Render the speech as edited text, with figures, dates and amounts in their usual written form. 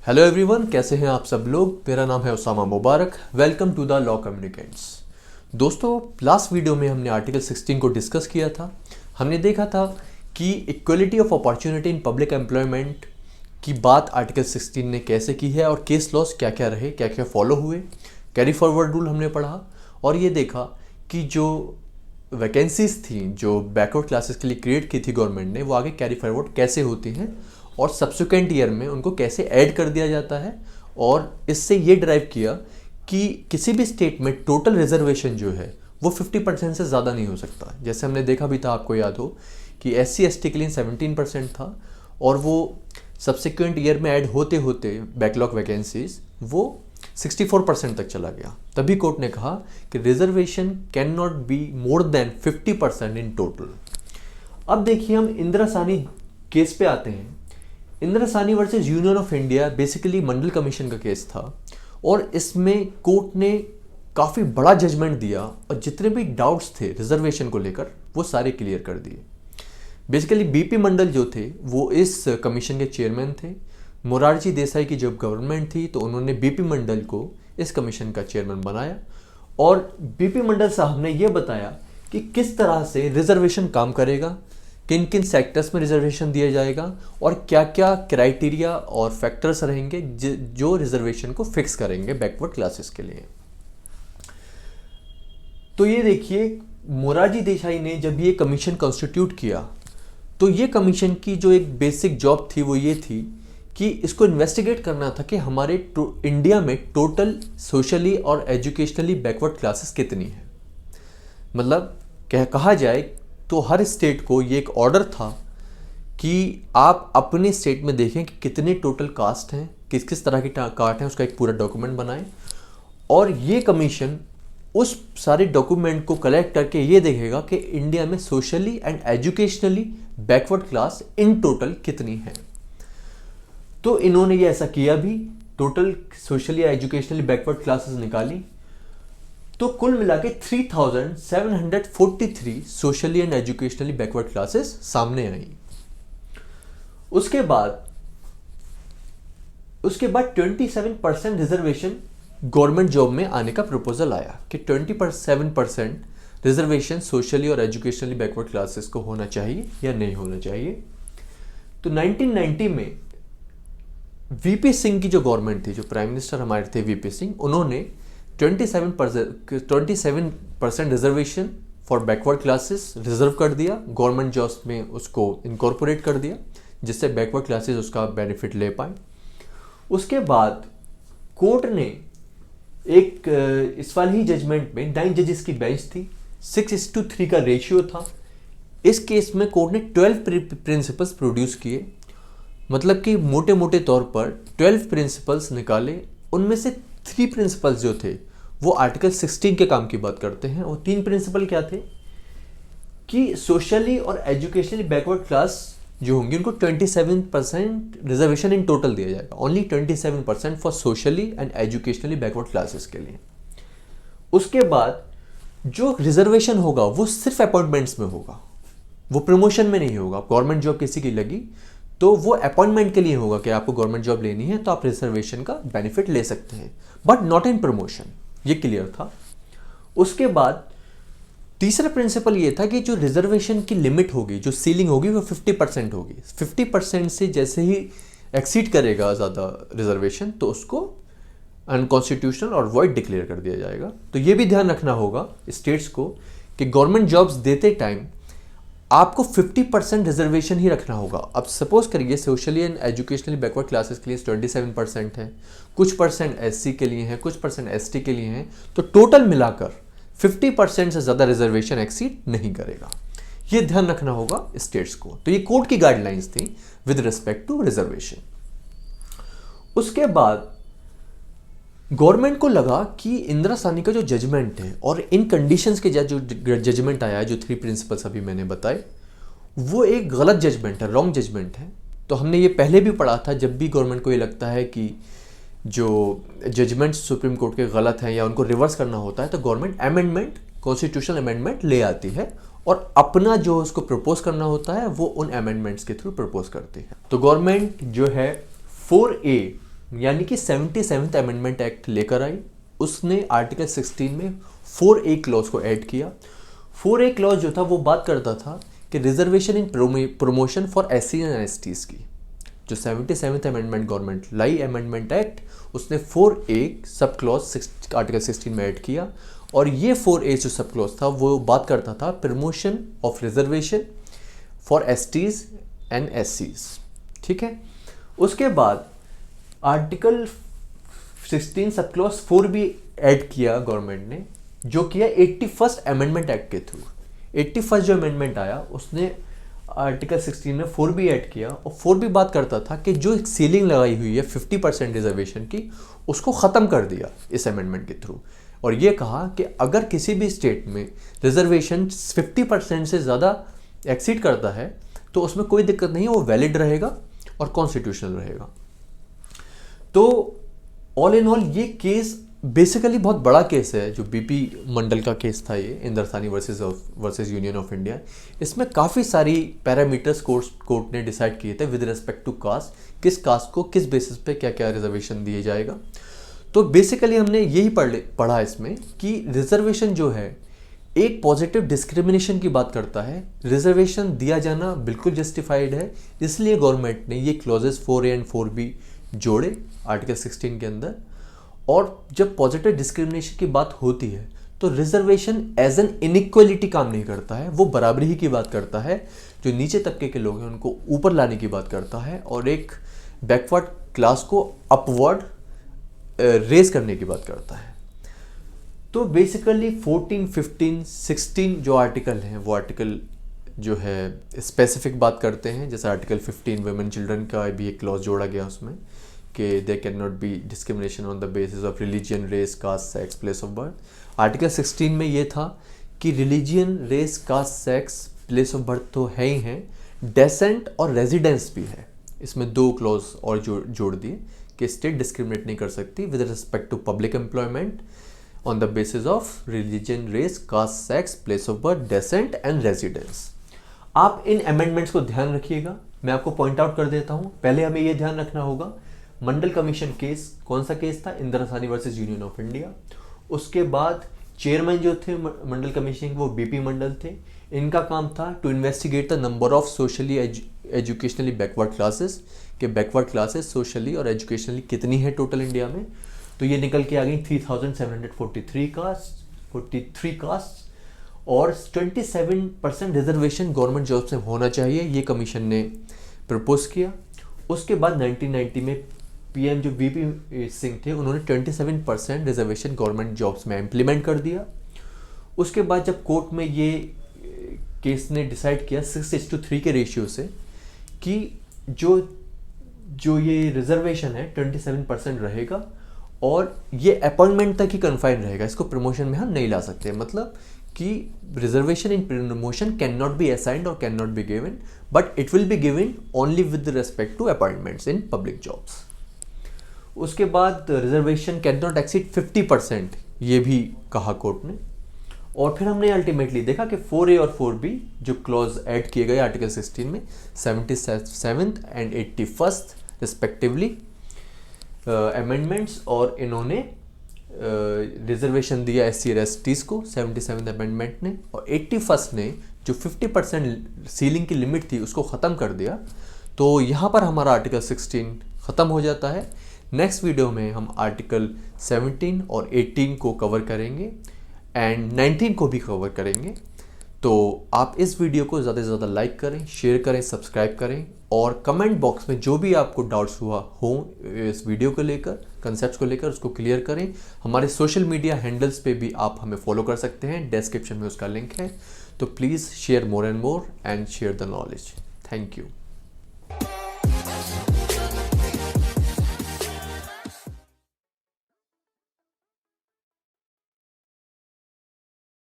Hello everyone, कैसे हैं आप सब लोग। मेरा नाम है Usama Mubarak. Welcome to the law communicates. दोस्तों, लास्ट वीडियो में हमने आर्टिकल 16 को डिस्कस किया था। हमने देखा था कि equality of opportunity in public employment की बात आर्टिकल 16 ने कैसे की है और केस लॉस क्या क्या रहे, क्या क्या फॉलो हुए। कैरी फॉरवर्ड रूल हमने पढ़ा और ये देखा कि जो वैकेंसीज थी जो बैकवर्ड क्लासेस के लिए क्रिएट की थी गवर्नमेंट ने, वो आगे कैरी फॉरवर्ड कैसे होती हैं और सब्सिक्वेंट ईयर में उनको कैसे ऐड कर दिया जाता है। और इससे ये ड्राइव किया कि किसी भी स्टेट में टोटल रिजर्वेशन जो है वो 50% से ज़्यादा नहीं हो सकता। जैसे हमने देखा भी था, आपको याद हो कि SC/ST के लिए 17% था और वो सब्सिक्वेंट ईयर में ऐड होते होते बैकलॉग वैकेंसीज वो 64% तक चला गया। तभी कोर्ट ने कहा कि reservation can not be more than 50% in total. अब देखिए, हम इंदिरा साहनी केस पे आते हैं। Indira Sahni versus union of India basically Mandal commission का केस था और इसमें कोर्ट ने काफ़ी बड़ा जजमेंट दिया और जितने भी डाउट्स थे रिजर्वेशन को लेकर वो सारे क्लियर कर दिए। बेसिकली BP मंडल जो थे वो इस कमीशन के चेयरमैन थे। मोरारजी देसाई की जब गवर्नमेंट थी तो उन्होंने BP मंडल को इस कमीशन का चेयरमैन बनाया और BP मंडल साहब ने यह बताया कि किस तरह से रिजर्वेशन काम करेगा, किन किन सेक्टर्स में रिजर्वेशन दिया जाएगा और क्या क्या क्राइटेरिया और फैक्टर्स रहेंगे जो रिजर्वेशन को फिक्स करेंगे बैकवर्ड क्लासेस के लिए। तो ये देखिए, मोरारजी देसाई ने जब ये कमीशन कॉन्स्टिट्यूट किया तो ये कमीशन की जो एक बेसिक जॉब थी वो ये थी कि इसको इन्वेस्टिगेट करना था कि हमारे इंडिया में टोटल सोशली और एजुकेशनली बैकवर्ड क्लासेस कितनी है। मतलब कहा जाए तो हर स्टेट को ये एक ऑर्डर था कि आप अपने स्टेट में देखें कि कितने टोटल कास्ट हैं, किस किस तरह की कास्ट हैं, उसका एक पूरा डॉक्यूमेंट बनाएं और ये कमीशन उस सारे डॉक्यूमेंट को कलेक्ट करके ये देखेगा कि इंडिया में socially and educationally backward class in total कितनी है। तो इन्होंने ये ऐसा किया भी, total socially educationally backward classes निकाली तो कुल मिला के 3743 socially and educationally backward classes सामने आई। उसके बाद 27% रिजर्वेशन गवर्नमेंट जॉब में आने का प्रपोजल आया कि 27% रिजर्वेशन सोशली और एजुकेशनली बैकवर्ड क्लासेस को होना चाहिए या नहीं होना चाहिए। तो 1990 में VP सिंह की जो गवर्नमेंट थी, जो प्राइम मिनिस्टर हमारे थे VP सिंह, उन्होंने 27% reservation for backward classes reserve कर दिया, गवर्नमेंट जॉब्स में उसको इनकॉर्पोरेट कर दिया जिससे बैकवर्ड क्लासेस उसका बेनिफिट ले पाए। उसके बाद कोर्ट ने एक इस वाले ही जजमेंट में 9 जजेस की बेंच थी, 6:3 का रेशियो था। इस केस में कोर्ट ने 12 प्रिंसिपल्स प्रोड्यूस किए, मतलब कि मोटे मोटे तौर पर 12 प्रिंसिपल्स निकाले। उनमें से 3 प्रिंसिपल्स जो थे वो आर्टिकल 16 के काम की बात करते हैं और 3 प्रिंसिपल क्या थे कि सोशली और एजुकेशनली बैकवर्ड क्लास जो होंगी उनको 27% रिजर्वेशन इन टोटल दिया जाएगा, only 27% for socially and educationally backward classes के लिए। उसके बाद जो रिजर्वेशन होगा वो सिर्फ अपॉइंटमेंट्स में होगा, वो प्रमोशन में नहीं होगा। गवर्नमेंट जॉब किसी की लगी तो वो अपॉइंटमेंट के लिए होगा कि आपको गवर्नमेंट जॉब लेनी है तो आप रिजर्वेशन का बेनिफिट ले सकते हैं, बट नॉट इन प्रमोशन। ये क्लियर था। उसके बाद तीसरा प्रिंसिपल ये था कि जो रिजर्वेशन की लिमिट होगी, जो सीलिंग होगी, वो 50% होगी। 50% से जैसे ही एक्सीड करेगा ज़्यादा रिजर्वेशन तो उसको अनकॉन्स्टिट्यूशनल और वॉइड डिक्लेयर कर दिया जाएगा। तो ये भी ध्यान रखना होगा स्टेट्स को कि गवर्नमेंट जॉब्स देते टाइम आपको 50% रिजर्वेशन ही रखना होगा। अब सपोज करिए socially and educationally backward classes के लिए 27% है, कुछ परसेंट SC के लिए हैं, कुछ परसेंट ST के लिए हैं, तो टोटल मिलाकर 50% से ज़्यादा रिजर्वेशन एक्सीड नहीं करेगा। ये ध्यान रखना होगा स्टेट्स को। तो ये कोर्ट की गाइडलाइंस थी विद रिस्पेक्ट टू रिजर्वेशन। उसके बाद गवर्नमेंट को लगा कि इंदिरा साहनी का जो जजमेंट है और इन कंडीशंस के जो जजमेंट आया है, जो 3 प्रिंसिपल्स अभी मैंने बताए, वो एक गलत जजमेंट है, रॉन्ग जजमेंट है। तो हमने ये पहले भी पढ़ा था, जब भी गवर्नमेंट को ये लगता है कि जो जजमेंट सुप्रीम कोर्ट के गलत हैं या उनको रिवर्स करना होता है तो गवर्नमेंट अमेंडमेंट, कॉन्स्टिट्यूशनल अमेंडमेंट ले आती है और अपना जो उसको प्रपोज करना होता है वो उन अमेंडमेंट्स के थ्रू प्रपोज करती है। तो गवर्नमेंट जो है 4A यानी कि 77th अमेंडमेंट एक्ट लेकर आई। उसने आर्टिकल 16 में 4A क्लॉज को ऐड किया। 4A क्लॉज जो था वो बात करता था कि reservation in promotion for SC and STs की। जो 77th अमेंडमेंट गवर्नमेंट लाई अमेंडमेंट एक्ट, उसने 4A सब क्लॉज आर्टिकल 16 में ऐड किया। और ये 4A जो सब क्लॉज था वो बात करता था promotion of reservation for STs and SCs। ठीक है। उसके बाद आर्टिकल 16 सब क्लॉज 4 भी ऐड किया गवर्नमेंट ने, जो किया 81st अमेंडमेंट एक्ट के थ्रू। 81st जो अमेंडमेंट आया उसने आर्टिकल 16 में 4 भी ऐड किया, और 4 भी बात करता था कि जो एक सीलिंग लगाई हुई है 50% रिजर्वेशन की, उसको ख़त्म कर दिया इस अमेंडमेंट के थ्रू। और ये कहा कि अगर किसी भी स्टेट में रिजर्वेशन 50% से ज़्यादा एक्सीड करता है तो उसमें कोई दिक्कत नहीं है, वो वैलिड रहेगा और कॉन्स्टिट्यूशनल रहेगा। तो ऑल इन ऑल ये केस बेसिकली बहुत बड़ा केस है। जो BP मंडल का केस था, ये इंद्रसानी वर्सेस यूनियन ऑफ इंडिया, इसमें काफ़ी सारी पैरामीटर्स कोर्ट ने डिसाइड किए थे विद रिस्पेक्ट टू कास्ट, किस कास्ट को किस बेसिस पे क्या क्या रिजर्वेशन दिए जाएगा। तो बेसिकली हमने यही पढ़ा इसमें कि रिजर्वेशन जो है एक पॉजिटिव डिस्क्रिमिनेशन की बात करता है। रिजर्वेशन दिया जाना बिल्कुल जस्टिफाइड है, इसलिए गवर्नमेंट ने ये क्लॉजेस 4A एंड 4B जोड़े आर्टिकल 16 के अंदर। और जब पॉजिटिव डिस्क्रिमिनेशन की बात होती है तो रिजर्वेशन एज एन इनइक्वलिटी काम नहीं करता है, वो बराबरी ही की बात करता है। जो नीचे तबके के लोग हैं उनको ऊपर लाने की बात करता है, और एक बैकवर्ड क्लास को अपवर्ड रेज करने की बात करता है। तो बेसिकली 14, 15, 16 जो आर्टिकल हैं वो आर्टिकल जो है स्पेसिफिक बात करते हैं। जैसे आर्टिकल 15 वुमेन चिल्ड्रन का भी एक क्लॉज जोड़ा गया उसमें कि there can not be discrimination on the basis of religion, race, caste, sex, place of birth. Article 16 में ये था कि religion, race, caste, sex, place of birth तो है ही हैं, डेसेंट और रेजिडेंस भी है। इसमें 2 क्लॉज और जोड़ दिए कि स्टेट डिस्क्रिमिनेट नहीं कर सकती with respect to public employment on the basis of religion, race, caste, sex, place of birth, descent and residence. आप इन अमेंडमेंट्स को ध्यान रखिएगा, मैं आपको पॉइंट आउट कर देता हूँ। पहले हमें ये ध्यान रखना होगा मंडल कमीशन केस कौन सा केस था, इंदिरासानी वर्सेस यूनियन ऑफ इंडिया। उसके बाद चेयरमैन जो थे मंडल कमीशन वो BP मंडल थे। इनका काम था to investigate the number of socially educationally backward classes, के बैकवर्ड क्लासेस सोशली और एजुकेशनली कितनी है टोटल इंडिया में। तो ये निकल के आ गई 3743 कास्ट और 27% रिजर्वेशन गवर्नमेंट जॉब से होना चाहिए, ये कमीशन ने प्रपोज किया। उसके बाद 1990 में PM जो VP सिंह थे उन्होंने 27% रिजर्वेशन गवर्नमेंट जॉब्स में इम्प्लीमेंट कर दिया। उसके बाद जब कोर्ट में ये केस ने डिसाइड किया 6:3 के रेशियो से कि जो ये रिजर्वेशन है 27% रहेगा और ये अपॉइंटमेंट तक ही कन्फाइन रहेगा, इसको प्रमोशन में हम नहीं ला सकते। मतलब कि reservation in promotion can not be assigned और can not be given, but it will be given only with respect to appointments in public jobs. उसके बाद रिजर्वेशन कैन नॉट एक्सीड 50%, ये भी कहा कोर्ट ने। और फिर हमने अल्टीमेटली देखा कि 4A और 4B जो क्लॉज ऐड किए गए आर्टिकल 16 में 77th and 81st respectively amendments, और इन्होंने रिजर्वेशन दिया SC और STs को 77th अमेंडमेंट ने, और 81st ने जो 50% सीलिंग की लिमिट थी उसको ख़त्म कर दिया। तो यहाँ पर हमारा आर्टिकल 16 ख़त्म हो जाता है। नेक्स्ट वीडियो में हम आर्टिकल 17 और 18 को कवर करेंगे एंड 19 को भी कवर करेंगे। तो आप इस वीडियो को ज़्यादा से ज़्यादा लाइक करें, शेयर करें, सब्सक्राइब करें, और कमेंट बॉक्स में जो भी आपको डाउट्स हुआ हो इस वीडियो को लेकर, कंसेप्ट को लेकर, उसको क्लियर करें। हमारे सोशल मीडिया हैंडल्स पे भी आप हमें फॉलो कर सकते हैं, डिस्क्रिप्शन में उसका लिंक है। तो please share more and share the knowledge. Thank you.